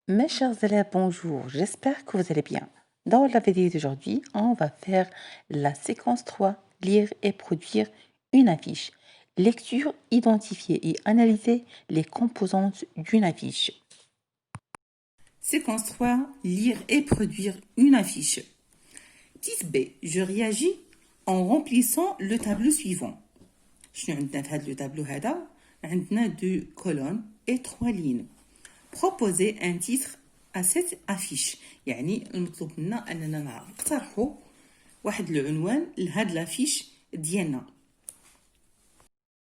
Mes chers élèves, bonjour, j'espère que vous allez bien. Dans la vidéo d'aujourd'hui, on va faire la séquence 3, lire et produire une affiche. Lecture, identifier et analyser les composantes d'une affiche. Séquence 3, lire et produire une affiche. Petite B, je réagis en remplissant le tableau suivant. شنو عندنا في هذا le tableau هذا؟ عندنا 2 colonnes et 3 lignes. Proposer un titre à cette affiche. يعني المطلوب منا أننا نقترحوا واحد العنوان لهاد لافيش ديالنا.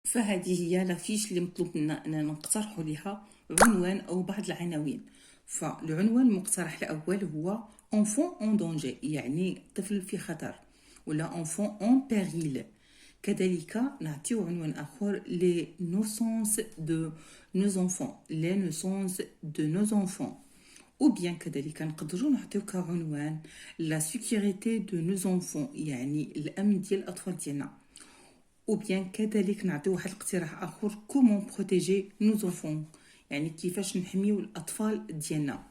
فهذه هي لافيش اللي مطلوب منا أننا نقترحوا لها عنوان أو بعض العناوين. فالعنوان المقترح الأول هو enfant en danger، يعني طفل في خطر، ولا enfant en péril. كذلك نعطيو عنوان آخر les naissances de nos enfants، les naissances de nos enfants. ou bien كذلك نقدروا نعطيو كعنوان la sécurité de nos enfants، يعني الأمن ديال الأطفال ديالنا. ou bien كذلك نعطيو واحد الاقتراح آخر comment protéger nos enfants، يعني كيفاش نحميو الأطفال ديالنا.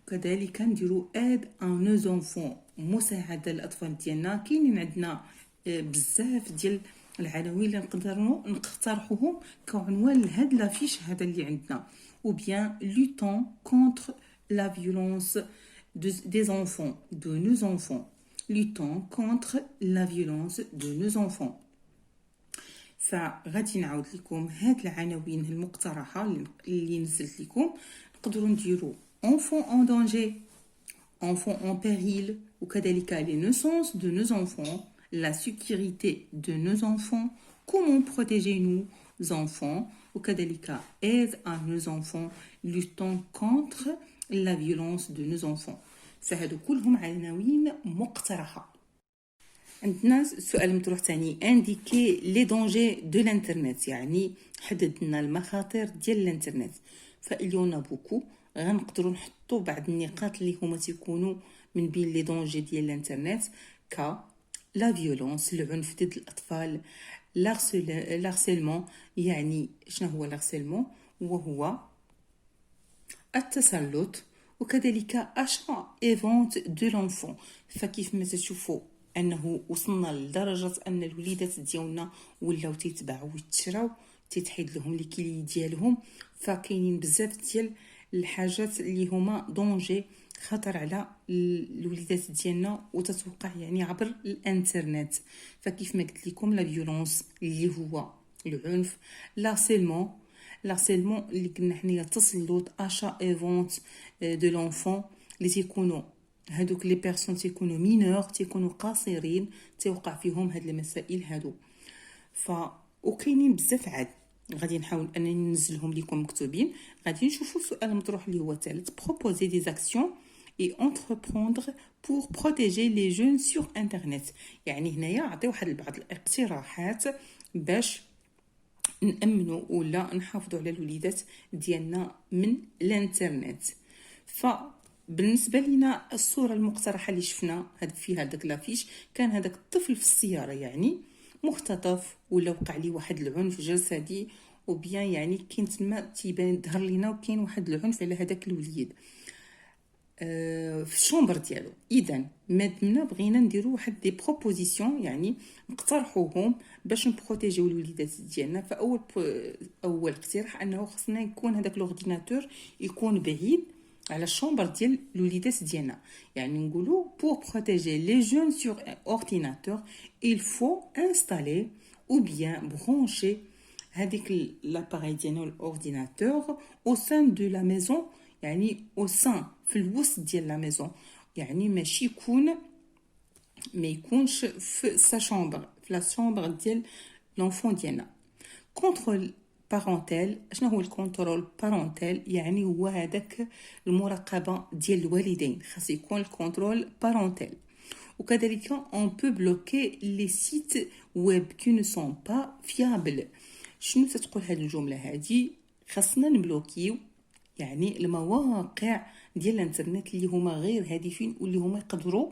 وكذلك نديرو aide à nos enfants، مساعدة للأطفال ديالنا. كاينين عندنا بزاف ديال العناوين اللي نقدروا نقترحوهم كعنوان لهاد لافيش هذا اللي عندنا. ou bien luttons contre la violence des enfants، de nos enfants. luttons contre la violence de nos enfants. فغادي نعاود لكم هاد العناوين المقترحه اللي نزلت لكم. نقدروا نديروا enfant en danger، enfant en péril، وكذلك les naissances de nos enfants، la sécurité de nos enfants، comment protéger nos enfants، وكذلك aide à nos enfants، luttons contre la violence de nos enfants. فهادو كلهم عناوين مقترحة. عندنا سؤال مطروح ثاني indiquer les dangers de l'internet، يعني حدد لنا المخاطر ديال الانترنت. فإليونا بوكو غنقدروا نحطوا بعض النقاط اللي هما تيكونوا من بين لي دونجي ديال الانترنت ك لا فيولونس، العنف ضد الاطفال، لارسيلمون، يعني شنو هو لارسيلمون؟ وهو التسلط، وكذلك اشا اي فونت دو لونفون. فكيف ما تشوفوا انه وصلنا لدرجه ان الوليدات ديالنا ولاو تيتباعوا ويتشراو، تيتحيد لهم لي كيلي ديالهم. فكاينين بزاف ديال الحاجات اللي هما دونجي، خطر على الوليدات ديالنا وتتوقع يعني عبر الانترنت. فكيف ما قلت لكم لا فيولونس اللي هو العنف، لارسيلمون اللي قلنا حنايا التسلط، اشا اي فونت دو لونفون، اللي تيكونوا هادوك لي بيرسون تيكونوا مينور، تيكونوا قاصرين، تيوقع فيهم هاد المسائل هادو. وكاينين بزاف عاد غادي نحاول انني ننزلهم لكم مكتوبين. غادي نشوفوا السؤال المطروح اللي هو ثالث proposer des actions et entreprendre pour protéger les jeunes sur internet. يعني هنايا عطيو واحد بعض الاقتراحات باش نأمنوا ولا نحافظوا على الوليدات ديالنا من الانترنت. فبالنسبه لنا الصوره المقترحه اللي شفنا في هذاك لافيش، كان هذاك الطفل في السياره يعني مختطف ولا وقع ليه واحد العنف جسدي، وبيان يعني كاين تما تيبان ظهر لينا وكاين واحد العنف على هذاك الوليد في الشومبر ديالو. اذا مادنا بغينا نديرو واحد دي بروبوزيسيون، يعني نقترحوهم باش نبروتيجيو الوليدات ديالنا. فاول اقتراح انه خصنا يكون هذاك لورديناتور يكون بعيد على الشومبر ديال الوليدات ديالنا. يعني نقولوا pour protéger les jeunes sur ordinateur il faut installer ou bien brancher هذيك l'appareil ديالنا الاورديناتور au sein de la maison، يعني au sein في الوسط ديال لا ميزون، يعني ماشي ما يكونش في سا شومبر، في لا شومبر ديال لونفون ديالنا. كونترول بارونتيل، شنو هو الكونترول بارونتيل؟ يعني هو هذاك المراقبه ديال الوالدين، خاص يكون الكونترول بارونتيل. وكذلك on peut bloquer les sites web qui ne sont pas fiables. شنو تتقول هذه الجمله هذه؟ خاصنا نبلوكيو يعني المواقع ديال الانترنت اللي هما غير هادفين واللي هما يقدروا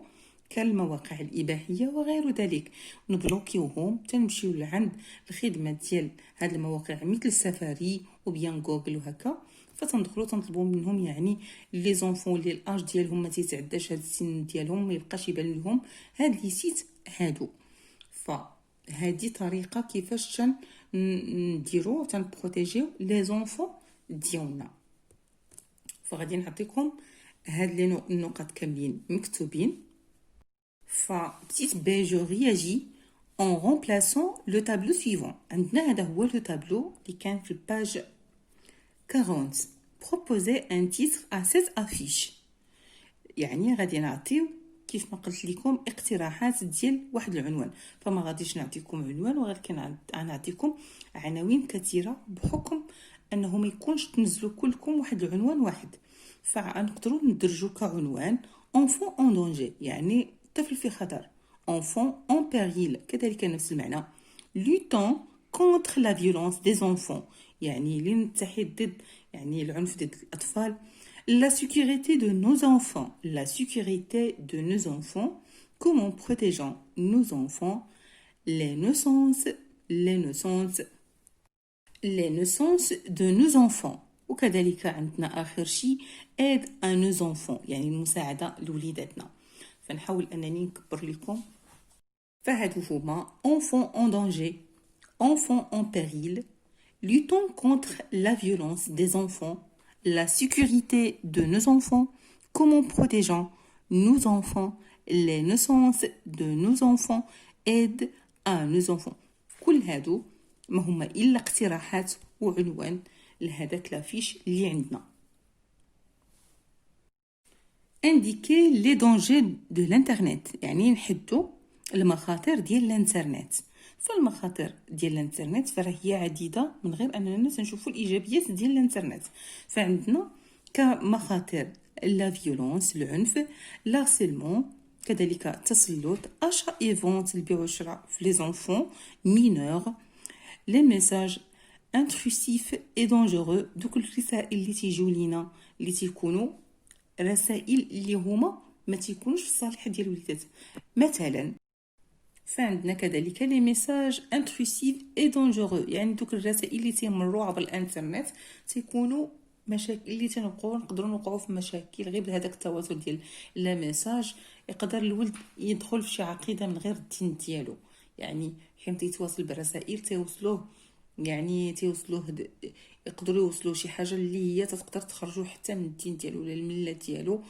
كالمواقع الاباحيه وغير ذلك، نبلوكيوهم تنمشيو لعند الخدمه ديال هاد المواقع مثل سفاري وبيان جوجل وهكا. فتندخلوا تنطلبوا منهم يعني لي زونفون اللي الاج ديالهم ما تيتعداش هاد السن ديالهم، ما يبقاش يبان لهم هاد لي سيت هادو. فهادي طريقه كيفاش نديرو تنبروتيجيو لي زونفون ديالنا. فغادي نعطيكم هاد لي النقط كاملين مكتوبين. Petite B, je réagis en remplaçant le tableau suivant. عندنا هذا هو le tableau اللي كان في الباج 40. Proposez un titre à cette affiche. يعني غادي نعطيو كيف ما قلت لكم اقتراحات ديال واحد العنوان، فما غاديش نعطيكم عنوان ولكن غنعطيكم عناوين كثيره بحكم انه ما يكونش تنزلوا كلكم واحد العنوان واحد. فنقدروا ندرجوا كعنوان enfant en danger يعني طفل في خطر، enfant en péril كذلك نفس المعنى، luttant contre la violence des enfants يعني لنتحد ضد يعني العنف ضد الأطفال، la sécurité de nos enfants, la sécurité de nos enfants, comment protégeons nos enfants, les naissances de nos enfants. وكذلك عندنا آخر شيء aide à nos enfants يعني المساعدة لوليداتنا. فنحاول أنني نكبر لكم. فهادو هما enfants en danger, enfants en péril, luttons contre la violence des enfants, la sécurité de nos enfants, comment protégeons nos enfants, les naissances de nos enfants, aide à nos enfants. كل هادو ما هما إلا اقتراحات وعنوان لهذاك لافيش اللي عندنا. indiquer les dangers de l'internet يعني نحدو المخاطر ديال الانترنت. فالمخاطر ديال الانترنت فراه هي عديده من غير اننا نشوفوا الايجابيات ديال الانترنت. فعندنا كمخاطر لا فيولونس العنف، لارسيلمون كذلك التسلط، اشا اي فونت البيع والشراء في لي زونفون مينور، لي ميساج انتروسيف اي دونجورو دوك الرسائل اللي تيجيو لينا اللي تيكونوا رسائل اللي هما ما تيكونوش في الصالح ديال الوليدات. مثلا فعندنا كذلك لي ميساج انتروسيف اي دونجورو يعني دوك الرسائل اللي تيمروا عبر الانترنت تيكونوا مشاكل اللي نقدروا نوقعوا في مشاكل غير بهذاك التواصل ديال لا ميساج. يقدر الولد يدخل في شي عقيده من غير الدين ديالو، يعني حين تيتواصل بالرسائل تيوصلوه يعني يقدروا يوصلوا شي حاجه اللي هي تقدر تخرجوا حتى من الدين ديالو ولا المله ديالو.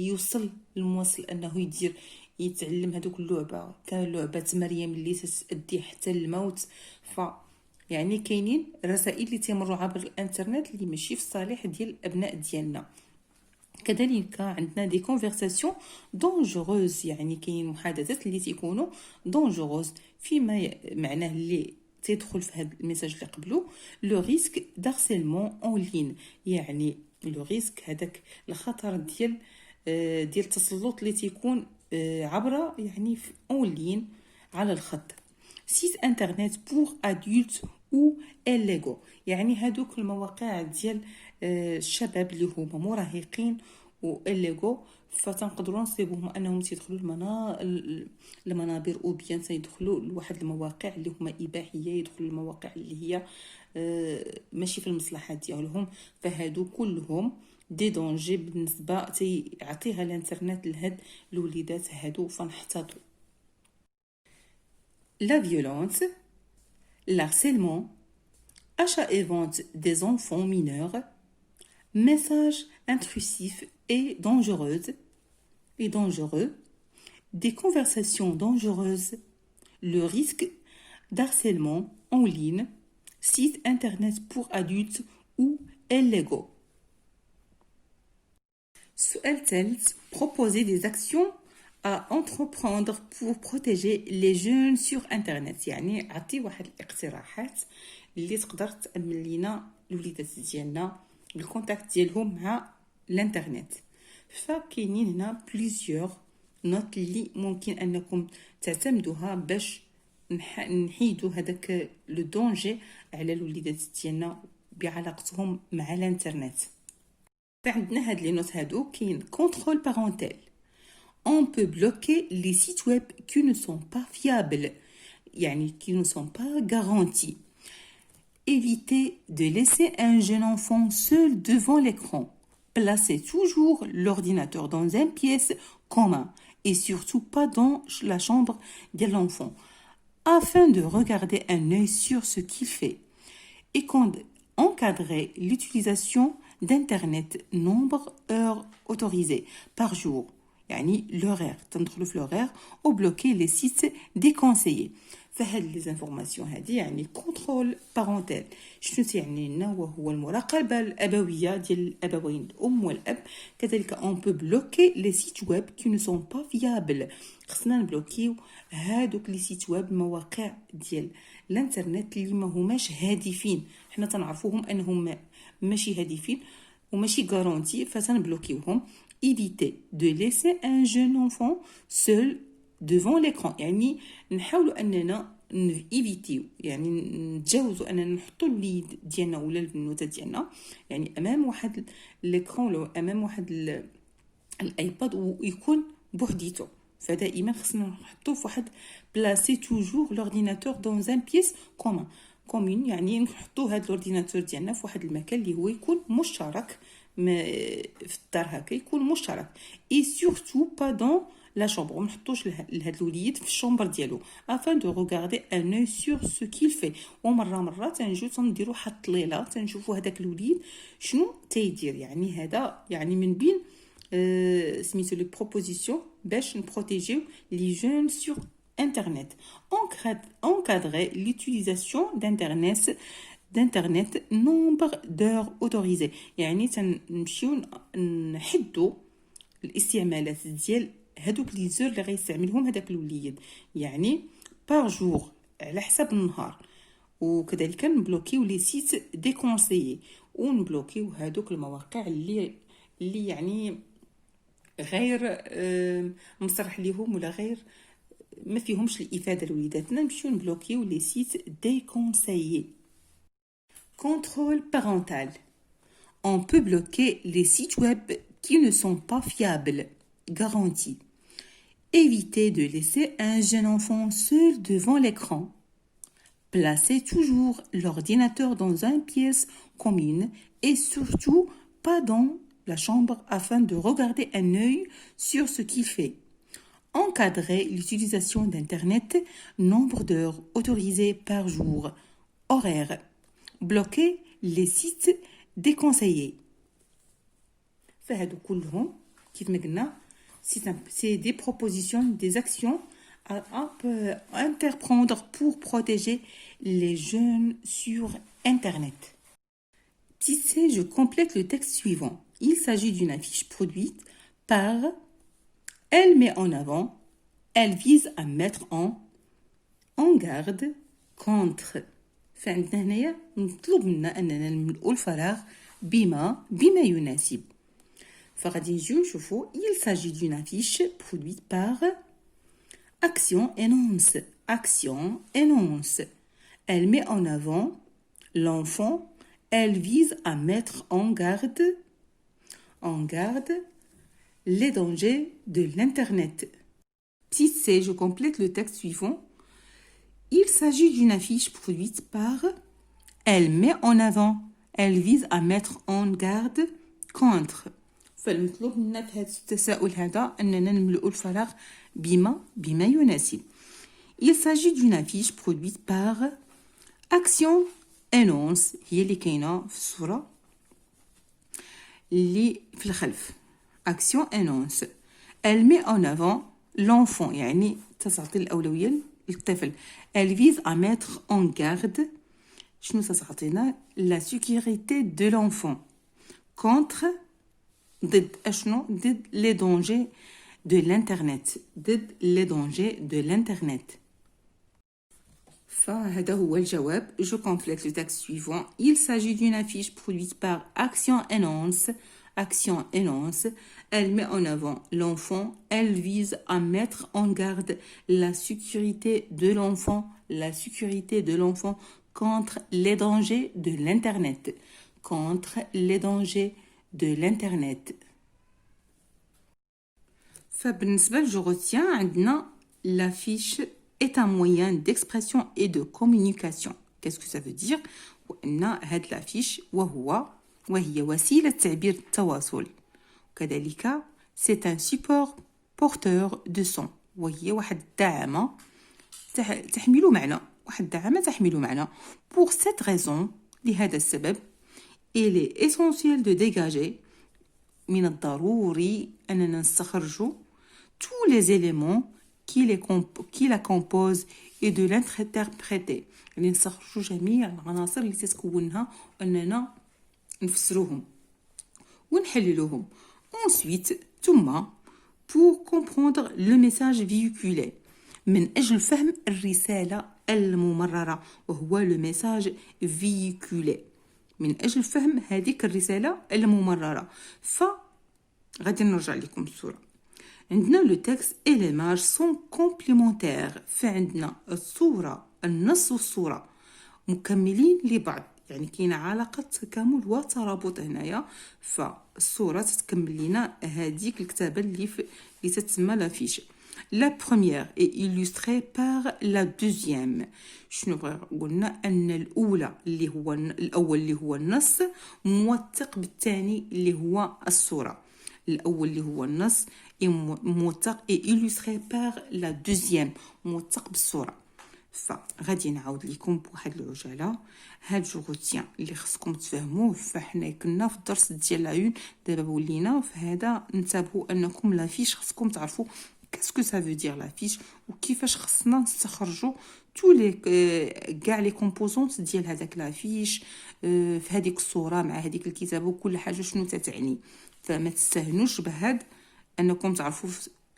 يوصل الموصل انه يتعلم هذوك اللعبه كلعبه مريم اللي تؤدي حتى الموت. يعني كاينين رسائل اللي تمروا عبر الانترنت اللي ماشي في الصالح ديال الابناء ديالنا. كذلك عندنا دي كونفرساسيون دونجوروز يعني كاين محادثات اللي تيكونوا دونجوروز فيما معناه اللي تيدخل في هذا الميساج اللي قبله لو ريسك دارسيلمون اون لين يعني لو ريسك هذاك الخطر ديال التسلط اللي تيكون عبر يعني في اون لين على الخط. سيت انترنت بور ادولت او الليغو يعني هذوك المواقع ديال الشباب اللي هما مراهقين والليغو فتنقدروا نصيبوهم انهم تيدخلوا المنابر او بيان تيدخلوا لواحد المواقع اللي هما اباحيه، يدخلوا المواقع اللي هي ماشي في المصلحه ديالهم. فهادو كلهم دي دونجي بالنسبه تيعطيها الانترنت لهاد الوليدات هادو فنحتاطوا. La violence, l'harcèlement, achat et vente des enfants mineurs, messages intrusifs et dangereux, des conversations dangereuses, le risque d'harcèlement en ligne, sites internet pour adultes ou illégaux. سؤال ثالث proposer des actions à entreprendre pour protéger les jeunes sur internet يعني عطي واحد الاقتراحات اللي تقدر تأمن لينا الوليدات ديالنا الكونتاكت ديالهم مع الانترنت. فكاينين هنا بليزيور نوت اللي ممكن انكم تعتمدوها باش نحيدوا هذاك لو دونجي على الوليدات ديالنا بعلاقتهم مع الانترنت. فعندنا هاد لي نوت هادو كاين كونترول بارونتال. On peut bloquer les sites web qui ne sont pas fiables, يعني qui ne sont pas garantis. Évitez de laisser un jeune enfant seul devant l'écran. Placez toujours l'ordinateur dans une pièce commune et surtout pas dans la chambre de l'enfant afin de regarder un œil sur ce qu'il fait. Et encadrer l'utilisation d'Internet nombre d'heures autorisées par jour. يعني l'horaire تندخلوا في l'horaire ou bloquer les sites déconseillés. فهاد لي زانفورماسيون هادي يعني كونترول بارونتال. شنو تعني لنا؟ وهو المراقبه الابويه ديال الابوين الام والاب. كذلك اون بو بلوكي لي سيت ويب كي نو سون با فيابل. خصنا نبلوكيو هادوك لي سيت ويب المواقع ديال الانترنت اللي ما هماش هادفين. حنا تنعرفوهم انهم ماشي هادفين وماشي غارونتي فتنبلوكيوهم. éviter de laisser un jeune enfant seul devant l'écran. يعني نحاولوا اننا ايفيتيو يعني نتجاوزوا اننا نحطوا الوليد ديالنا ولا البنوته ديالنا يعني امام واحد ليكران ولا امام واحد الايباد ويكون بوحديته. فدائما خصنا نحطوه في واحد بلاسي توجور لورديناتور دون ان بيس كومون يعني نحطوا هذا الاورديناتور ديالنا في واحد المكان اللي هو يكون مشترك في الدار هكا يكون مشترك. اي سورتو با دون لا شومبر. ما نحطوش لهاد الوليد في الشومبر ديالو afin de regarder un œil sur ce qu'il fait. ومره تنجيو تنديروا واحد الطليله تنشوفوا هذاك الوليد شنو تيدير. يعني هذا يعني من بين سميتو لي بروبوزيسيون باش نبروتيجيو لي جون سور انترنت. encadrer l'utilisation d'internet nombre d'heures autorisées. يعني تنمشيو نحدوا الاستعمالات ديال هادوك لي زور اللي غيستعملهم هذاك الوليد يعني بار جور على حساب النهار. وكذلك نبلوكيو لي سيت ديكونسيي ونبلوكيو هادوك المواقع اللي يعني غير مصرح ليهم ولا غير ما فيهمش الافاده لوليداتنا. نمشيو نبلوكيو لي سيت ديكونسيي. Contrôle parental. On peut bloquer les sites web qui ne sont pas fiables. Garantie. Évitez de laisser un jeune enfant seul devant l'écran. Placez toujours l'ordinateur dans une pièce commune et surtout pas dans la chambre afin de regarder un œil sur ce qu'il fait. Encadrer l'utilisation d'Internet, nombre d'heures autorisées par jour, horaire. Bloquer les sites déconseillés. فهادو كلهم كيف ما قلنا c'est des propositions, des actions à entreprendre pour protéger les jeunes sur Internet. Si c'est, je complète le texte suivant. Il s'agit d'une affiche produite par Elle met en avant, elle vise à mettre en garde contre. فعندنا هنايا مطلوب منا اننا نملؤ الفراغ بما يناسب. فغادي نجيو نشوفو il s'agit d'une affiche produite par Action énonce. Elle met en avant l'enfant, elle vise à mettre en garde les dangers de l'internet. Si c'est, je complète le texte suivant. Il s'agit d'une affiche produite par Elle met en avant, elle vise à mettre en garde contre. فالمطلوب منا في هذا التساؤل هذا أننا نملؤ الفراغ بما يناسب. Il s'agit d'une affiche produite par Action énonce هي اللي كاينة في الصورة اللي في الخلف. Action énonce. Elle met en avant l'enfant يعني تعطي الأولوية الطفل. Elle vise à mettre en garde شنو تعطينا la sécurité de l'enfant contre ضد أشنو ضد les dangers de l'internet. ضد les dangers de l'internet. فهذا هو الجواب. Je complète le texte suivant. Il s'agit d'une affiche produite par Action énonce. Elle met en avant l'enfant. Elle vise à mettre en garde la sécurité de l'enfant contre les dangers de l'internet. فبالنسبة je retiens عندنا l'affiche est un moyen d'expression et de communication. Qu'est-ce que ça veut dire? ان هاد لافيش وهي وسيله تعبير التواصل. وكذلك c'est un support porteur de son، وهي واحد الدعامه تحمل معنى. pour cette raison، لهذا السبب، il est essentiel de dégager، من الضروري أننا نستخرج tous les éléments qui la composent et de l'interpréter، يعني نستخرج جميع العناصر اللي تتكونها وأننا نفسروهم ونحللوهم. ensuite ثم pour comprendre le message véhiculé، من أجل فهم الرسالة الممررة، وهو le message véhiculé، من أجل فهم هذيك الرسالة الممررة. غادي نرجع لكم الصورة. عندنا لو تكست et l'image sont complémentaires، فعندنا الصورة، النص والصورة مكملين لبعض، يعني كاينه علاقه تكامل وترابط هنايا. فالصوره تتكمل لنا هذيك الكتابه اللي تتسمى لافيش. لا بروميير اي illustrée par la deuxième. شنو قلنا ان الاولى اللي هو النص موثق بالثاني اللي هو الصوره. الاول اللي هو النص موثق اي illustré par la deuxième، موثق بالصوره. فغادي نعاود لكم بواحد العجاله هاد جوغوتيان اللي خصكم تفهموه. فحنا كنا في الدرس ديال لايون، دابا ولينا في هذا ننتبهوا انكم لافيش خصكم تعرفوا كاسكو سا فو دير لافيش، وكيفاش خصنا نستخرجوا تو لي كاع لي كومبوزونط ديال هذاك لافيش في هذيك الصوره مع هذيك الكتابه وكل حاجه شنو تتعني. فما تستهنوش بهاد انكم تعرفوا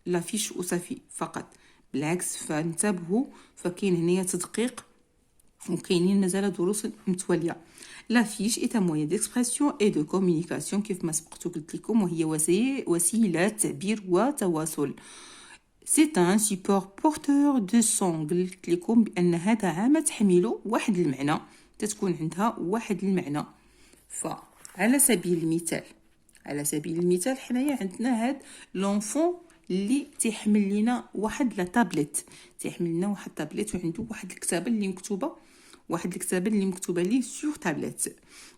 لافيش وصافي فقط، بالعكس فانتبهوا. فكاين هنايا تدقيق وكاينين مازال دروس متواليه. لافيش اي موين ديكسبرسيون اي دو كومونيكاسيون، كيف ما سبقت قلت لكم، وهي وسيله تعبير وتواصل. سي ان سيبور بورتور دو سون، قلت لكم بان هذا عام تحمل واحد المعنى، تتكون عندها واحد المعنى. فعلى سبيل المثال حنايا عندنا هاد لونفون اللي تيحمل لنا واحد لا تابلت، وعنده واحد الكتابه اللي مكتوبه ليه سور تابلت.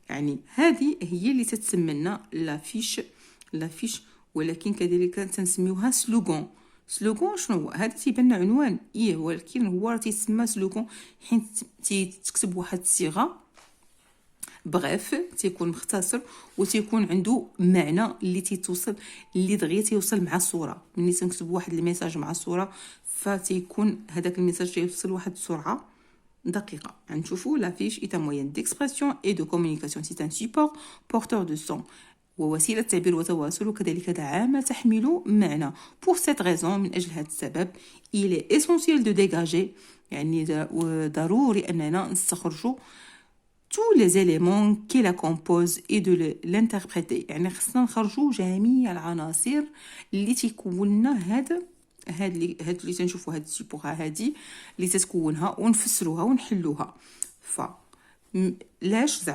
يعني هذه هي اللي تتسمى لنا لافيش. ولكن كذلك تنسميوها سلوغون. شنو هو هذا؟ تيبان عنوان ولكن هو تيسمى سلوغون حيت تكتب واحد الصيغه بغيف، تيكون مختصر وتيكون عنده معنى اللي دغيا تيوصل مع الصوره. ملي تنكتب واحد الميساج مع الصوره فتيكون هذاك الميساج تيوصل واحد السرعه دقيقه. غنشوفوا لافيش اي موين ديكسبرسيون اي دو كومونيكاسيون، سي ان سيبور بورتور دو سون، ووسيله تعبير وتواصل، وكذلك دعامه تحمل معنى. بور سيت غيزون، من اجل هذا السبب، il est essentiel de dégager، يعني ضروري اننا نستخرجوا tous les éléments qui la composent et de l'interpréter، يعني خصنا نخرجوا جميع العناصر اللي تكوننا هاد اللي تنشوفوا هاد السيبوغا هادي اللي تتكونها ونفسروها ونحلوها.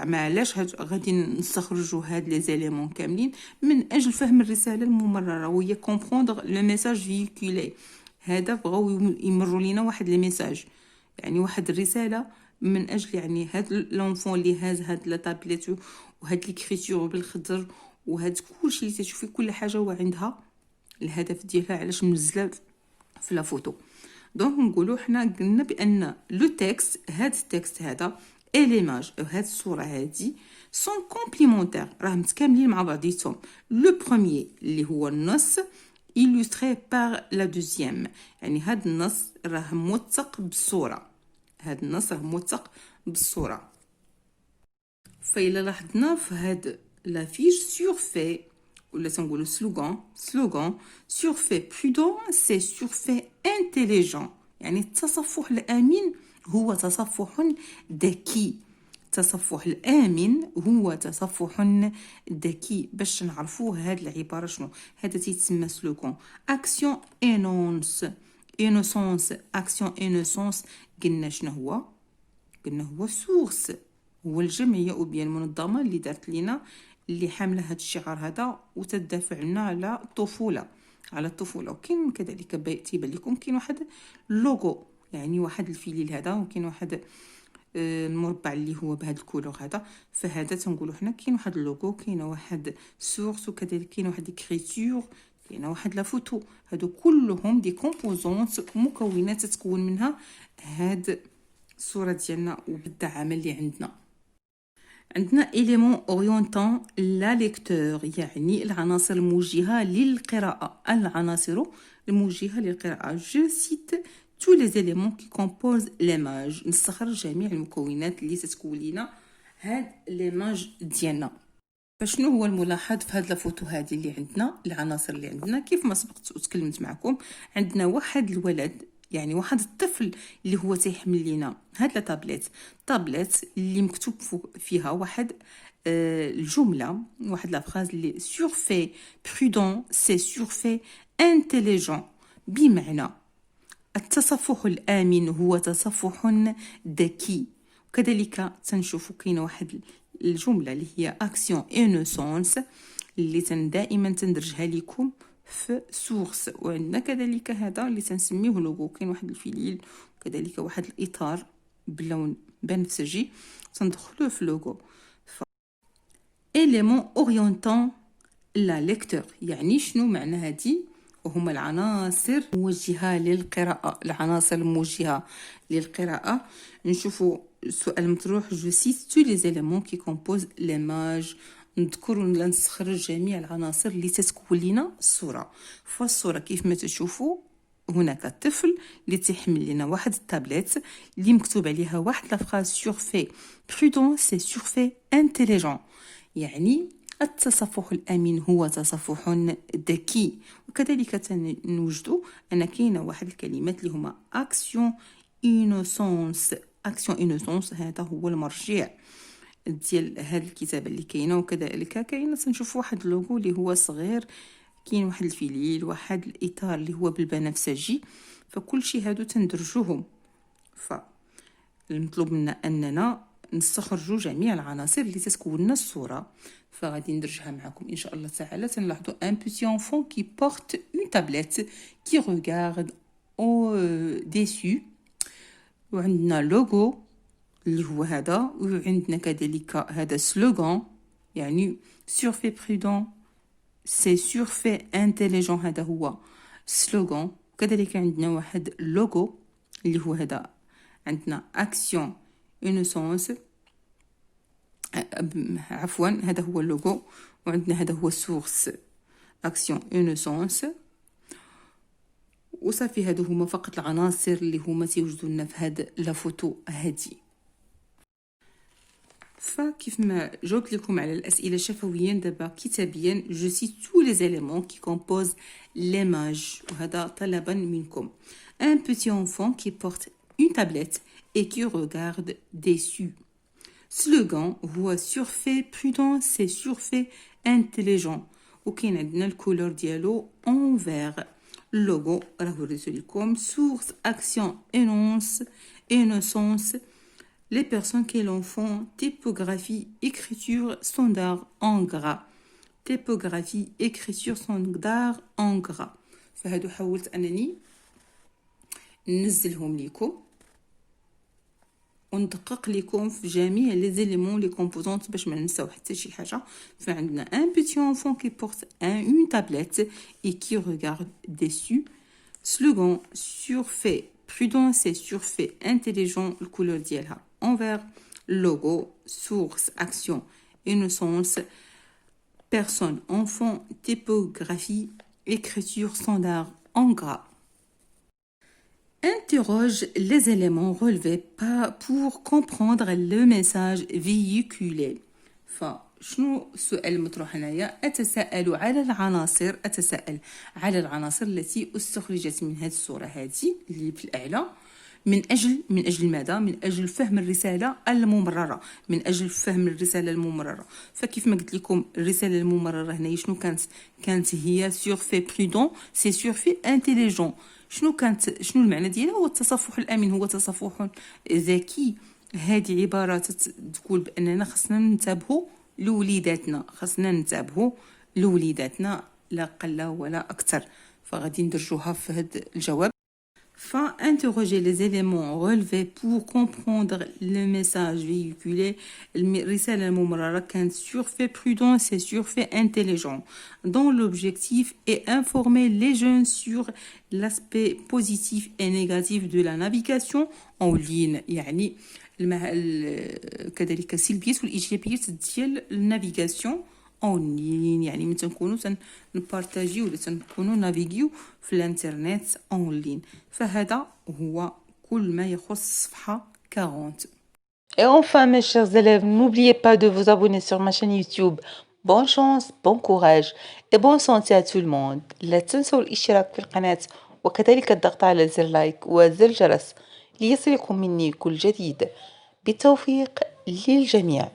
علاش غادي نستخرجوا هاد لي زيليمون كاملين؟ من اجل فهم الرساله الممرره، وهي كومبروندر لو ميساج فيكولي. هذا بغاو يمروا لينا واحد لي ميساج، يعني واحد الرساله، من اجل يعني هاد لونفون اللي هاز هاد لا تابليت وهاد ليكريتور بالخضر وهاد كلشي اللي تشوفي كل حاجه وعندها الهدف ديالها علاش منزله في لا فوتو. دونك نقولوا حنا قلنا بان لو تكست، هاد التكست هذا اي ليماج، هاد الصوره هادي سون كومبليمونتير، راه متكاملين مع بعضيتهم. لو بروميير اللي هو النص illustré par la deuxième، يعني هاد النص راه موثق بالصوره، هاد النص راه موثق بالصوره. فإلا لاحظنا في هاد لافيش سورفي ولا تنقولوا سلوغان سورفي برودون سي سورفي انتيليجون، يعني التصفح الامين هو تصفح ذكي. التصفح الامن هو تصفح ذكي. باش نعرفوا هاد العباره شنو هذا تيتسمى سلوغان. اكسيون انوسونس اكسيون انوسونس قلنا شنو هو؟ قلنا هو سورس، هو الجمعيه او بيان المنظمه اللي دارت لينا، اللي حامله هذا الشعار هذا وتدافع لنا على الطفوله، وكاين كذلك تيبان لكم كاين واحد اللوغو، يعني واحد الفيليل هذا، وكاين واحد المربع اللي هو بهذا الكولور هذا. فهذا تنقولوا حنا كاين واحد اللوغو، كاينه واحد سورس، وكذلك كاينه واحد اكريتور، كاينه واحد لا فوتو. هادو كلهم دي كومبوزونت، مكونات تتكون منها هاد الصوره ديالنا وبالدعامه اللي عندنا élément orientant la lecteur، يعني العناصر الموجهة للقراءة، العناصر الموجهة للقراءة. je cite tous les éléments qui composent l'image، نستخرج جميع المكونات اللي تتكون لنا هاد ليماج ديالنا. فشنو هو الملاحظ في هاد الفوتو هذه اللي عندنا؟ العناصر اللي عندنا كيف ما سبقت وتكلمت معكم، عندنا واحد الولد، يعني واحد الطفل اللي هو تيحمل لينا هاد طابليت اللي مكتوب فيها واحد الجمله، واحد لا فراز اللي سورفي برودون سي سورفي انتيليجون، بمعنى التصفح الامن هو تصفح ذكي. وكذلك تنشوفوا كاينه واحد الجمله اللي هي اكسيون انوسونس اللي دائما تندرجها لكم في سورس. وعندنا كذلك هذا اللي تنسميه لوغو، كاين واحد الفيليل وكذلك واحد الاطار بلون بنفسجي تندخلوه في لوغو. élément orientant la lecteur، يعني شنو معنى هذه؟ وهما العناصر الموجهة للقراءة، العناصر الموجهة للقراءة. نشوفوا السؤال مطروح je cite tous les éléments qui composent l'image، نذكر ولا نستخرج جميع العناصر اللي تتكون لنا الصورة. فالصورة كيف ما تشوفوا هناك الطفل اللي تحمل لنا واحد التابلت اللي مكتوب عليها واحد لا فراز سورفي برودون سي سورفي انتيليجون، يعني التصفح الامن هو تصفح ذكي. وكذلك نوجدوا ان كاينه واحد الكلمات اللي هما اكسيون انوسونس. اكسيون انوسونس هذا هو المرجع ديال هاد الكتابه اللي كاينه. وكذلك كاينه تنشوف واحد اللوغو اللي هو صغير، كاين واحد الفيليل، واحد الاطار اللي هو بالبنفسجي. فكل شيء هادو تندرجوهم. فالمطلوب منا اننا نستخرجوا جميع العناصر اللي تتكون لنا الصوره. فغادي ندرجها معكم ان شاء الله تعالى. تنلاحظوا ان بيتي انفون كي بورت اون تابلت كي ريغارد او ديسو، وعندنا لوغو اللي هو هذا، وعندنا كذلك هذا سلوغان يعني سورفي برودون سي سورفي انتيليجون، هذا هو سلوغان. وكذلك عندنا واحد لوغو اللي هو هذا، عندنا اكسيون انوسونس، عفوا هذا هو اللوغو، وعندنا هذا هو سورس اكسيون انوسونس. وصافي هادو هما فقط العناصر اللي هما تيوجدوا لنا في هاد لا فوتو هادي. فكيف ما جاوبت لكم على الاسئله شفويا، دابا كتابيا جو سي تو لي زيليمون كي كومبوز ليماج، وهذا طلبا منكم. ان بيتي انفون كي بورت اون تابلت et qui regarde déçu. Slogan هو surfait prudent c'est surfait intelligent. وكاين عندنا الكولور ديالو en vert. اللوغو راه وريتو لكم. source action énonce innocence les personnes qui l'en font. typographie écriture standard en gras. typographie écriture standard en gras. فهادو حاولت انني ننزلهم لكم وندقق لكم في جميع لي زيليمون لي كومبوزونط باش ما ننساو حتى شي حاجه. فعندنا ان بيتي انفون كي بورت اون تابلت اي كي ريغارد ديسو. سلوغان سورفي برودون سي سورفي انتيليجون، الكولور ديالها انفير. لوغو سورس اكسيون انوسونس بيرسون انفون typographie écriture standard en gras. Interroge les éléments relevés pour comprendre le message véhiculé. فشنو السؤال المطروح هنايا؟ أتساءل على العناصر التي استخرجت من هذه الصورة هذه اللي في الأعلى من أجل ماذا؟ من أجل فهم الرسالة الممررة، من أجل فهم الرسالة الممررة. فكيف ما قلت لكم الرسالة الممررة هنا شنو كانت هي سورفي برودون سي سورفي انتيليجون. شنو شنو المعنى ديالها؟ هو التصفح الامن هو تصفح ذكي. هذه عباره تقول باننا خصنا ننتبهوا لوليداتنا لا قل ولا اكثر. فغادي ندرجوها في هذا الجواب. interroger les éléments relevés pour comprendre le message véhiculé. الرسالة الممررة كانت surfait prudence et surfait intelligent, dont l'objectif est informer les jeunes sur l'aspect positif et négatif de la navigation en ligne. يعني كذلك السلبيات والإيجابيات ديال النافيغاسيون اون لين، يعني ملي تنكونوا تنبارطاجيو ولا تنكونوا نافيغيو في الانترنت اون لين. فهذا هو كل ما يخص الصفحة 40. Et enfin, mes chers élèves, n'oubliez pas de vous abonner sur ma chaîne YouTube. Bonne chance, bon courage et bonne santé à tout le monde. لا تنسوا الاشتراك في القناة وكذلك الضغط على زر لايك وزر الجرس ليصلكم مني كل جديد. بالتوفيق للجميع.